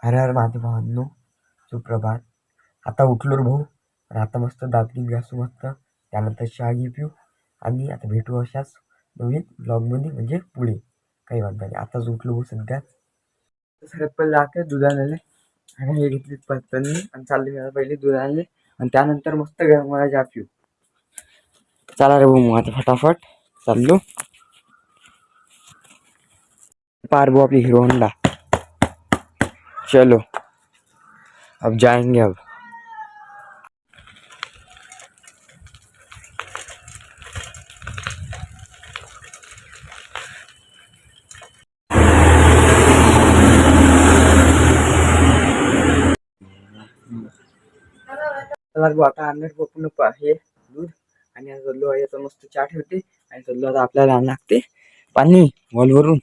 हर हर महादेव भावांनो, सुप्रभात. आता उठलो रे भाऊ आणि आता मस्त दात घासू मस्त, त्यानंतर चहा घे पिऊ आणि आता भेटू अशाच नवीन ब्लॉगमध्ये, म्हणजे पुढे काही वाटत नाही. आताच उठलो भाऊ सध्याच. सगळ्यात पहिले जाते दूध आणायला आणि हे घेतली पत्नी आणि चालले पहिले दूध आणले आणि त्यानंतर मस्त गरम मला चहा पिऊ. चला रे भाऊ मग आता फटाफट चाललो. पार भाऊ आपली हिरो होंडा. चलो अब जाएंगे. अब आता आणणार पूर्ण हे दूध आणि चाललो याचा मस्त चहा ठेवते आणि चाललो आता आपल्याला आणायला लागते पाणी वॉलवरून,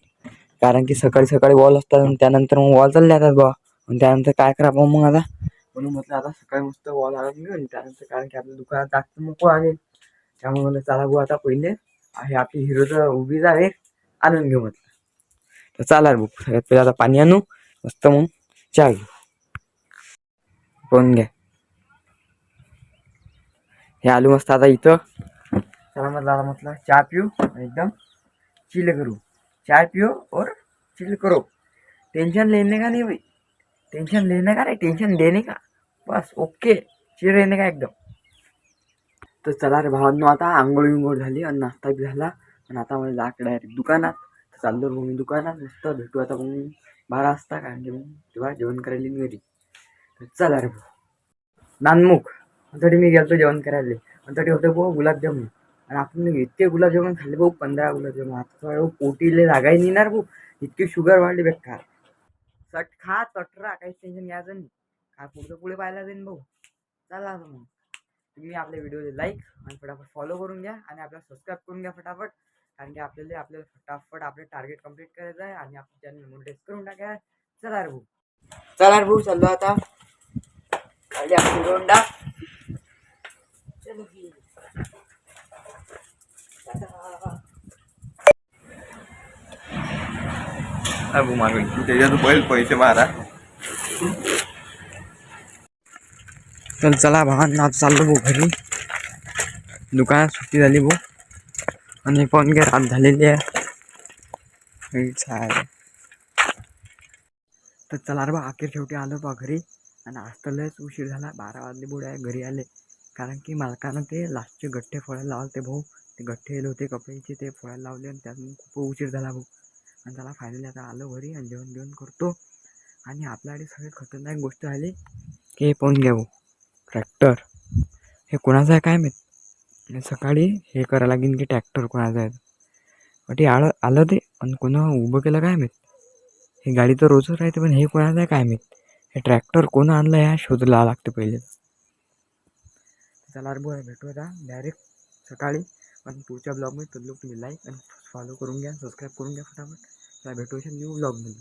कारण की सकाळी सकाळी वॉल असतात आणि त्यानंतर मग वॉल चालले जातात बा. आणि त्यानंतर काय करा मग आता, म्हणून म्हटलं आता सकाळी मस्त वॉल आणून घेऊन त्यानंतर, कारण की आपल्या दुकानात जास्त नको आहे, त्यामुळे म्हटलं चला भाऊ आता पहिले आहे आपली हिरोचं उभीच आहे आणून घेऊ म्हटलं. तर चला रे भाऊ सगळ्यात पहिले आता पाणी आणू मस्त, मग चहा घेऊ. कोण घ्या हे आलू मस्त आता इथं. चला म्हटलं चहा पिऊ एकदम चिल करू. चाय पियो और चिल करो. टेंशन लेने का नहीं भाई, टेंशन लेने का नहीं, टेंशन देने का. बस ओके, चिल रहने का एकदम. तर चला रे भावांनो, आता आंघोळ विंघोळ झाली आणि नाश्ता बी झाला आणि आता मला जायचं डायरेक्ट दुकानात. चाललो मग मी दुकानात, मस्त भेटू आता मग 12 वाजता, कारण की मग तेव्हा जेवण करायला मी घरी. तर चला रे भाऊ नानमुख तरी मी गेलो जेवण करायला आणि तरी होते भाऊ गुलाबजामुन. आणि आपण इतके गुलाबजामुन खाल्ले भाऊ, 15 गुलाबजामुन. आता पोटीले जागाही नाही येणार भाऊ, इतकी शुगर वाढली बेकार. चट खा चटरा, काही टेन्शन घ्यायचं नाही. काय पुढचं पुढे पाहायला जाईन भाऊ. चला मग तुम्ही आपल्या व्हिडिओला लाईक आणि फटाफट फॉलो करून घ्या आणि आपल्याला सबस्क्राईब करून घ्या फटाफट, कारण की आपल्याला फटाफट आपले टार्गेट कम्प्लीट करायचं आहे आणि आपण चॅनल मोनेटाईज करून टाका. चला रे भाऊ, चला रे भाऊ चाललो आता आपली रोंडा. अबू मागून त्याच्यात बैल पैसे मारा. तर चला भावांना आता चाललो भाऊ घरी. दुकानात सुट्टी झाली भाऊ आणि पण काय रात झालेली आहे. तर चला रे बा अखेर शेवटी आलो बा घरी. आणि आज तर लयच उशीर झाला, 12 वाजले बुडे आहे घरी आले, कारण की मालकानं ते लास्टचे गठ्ठे फोडायला लावले ते भाऊ. ते गठ्ठे होते कपड्याचे, ते फोडायला लावले आणि त्यातून खूप उशीर झाला भाऊ. आणि त्याला फायनली आता आलो घरी आणि जेवण जेवण करतो. आणि आपल्याकडे सगळी खतरनाक गोष्ट आली की हे पाहून घ्या भाऊ, ट्रॅक्टर. हे कोणाचं आहे काय माहीत. सकाळी हे करायला लागेल की ट्रॅक्टर कोणाचं आहे. ते आलं ते आणि कोणा उभं केलं काय माहीत. ही गाडी तर रोजच राहते, पण हे कोणाचं आहे काय माहीत. हे ट्रॅक्टर कोण आणलं ह्या शोध लावा लागते पहिले. चला रे बोला भेटू आता डायरेक्ट सकाळी. पण पुढच्या ब्लॉगमध्ये तर लोक तुम्ही लाईक आणि फॉलो करून घ्या, सबस्क्राईब करून घ्या फटाफट. चला भेटू न्यू ब्लॉगमध्ये.